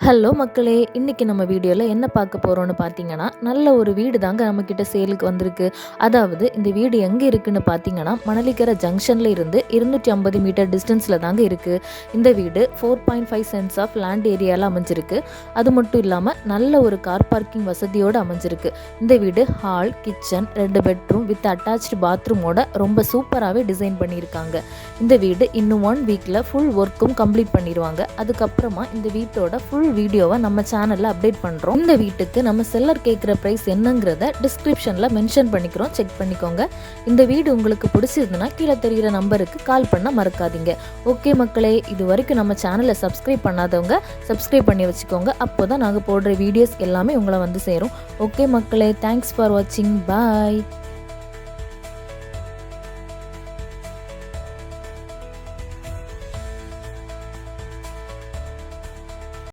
Hello மக்களே, இன்றைக்கி நம்ம வீடியோவில் என்ன பார்க்க போகிறோன்னு பார்த்தீங்கன்னா, நல்ல ஒரு வீடு தாங்க நம்மக்கிட்ட சேலுக்கு வந்திருக்கு. அதாவது இந்த வீடு எங்கே இருக்குதுன்னு பார்த்தீங்கன்னா, மணலிக்கரை ஜங்ஷனில் இருந்து 250 மீட்டர் டிஸ்டன்ஸில் தாங்க இருக்குது. இந்த வீடு 4.5 சென்ட்ஸ் ஆஃப் லேண்ட் ஏரியாவில் அமைஞ்சிருக்கு. அது மட்டும் இல்லாமல் நல்ல ஒரு கார் பார்க்கிங் வசதியோடு அமைஞ்சிருக்கு. இந்த வீடு hall, kitchen, 2 bedroom with attached பாத்ரூமோட ரொம்ப சூப்பராகவே டிசைன் பண்ணியிருக்காங்க. இந்த வீடு இன்னும் 1 வீக்கில் ஃபுல் ஒர்க்கும் கம்ப்ளீட் பண்ணிடுவாங்க. அதுக்கப்புறமா இந்த வீட்டோட ஃபுல் வீடியோவை நம்ம சேனலில் அப்டேட் பண்ணுறோம். இந்த வீட்டுக்கு நம்ம செல்லர் கேட்குற ப்ரைஸ் என்னங்கிறத டிஸ்கிரிப்ஷனில் மென்ஷன் பண்ணிக்கிறோம், செக் பண்ணிக்கோங்க. இந்த வீடு உங்களுக்கு பிடிச்சிருந்துன்னா கீழே தெரிகிற நம்பருக்கு கால் பண்ண மறக்காதீங்க. ஓகே மக்களே, இது வரைக்கும் நம்ம சேனலை சப்ஸ்கிரைப் பண்ணாதவங்க சப்ஸ்கிரைப் பண்ணி வச்சுக்கோங்க. அப்போ தான் நாங்கள் போடுற வீடியோஸ் எல்லாமே உங்களை வந்து சேரும். ஓகே மக்களே, தேங்க்ஸ் ஃபார் வாட்சிங். பாய்.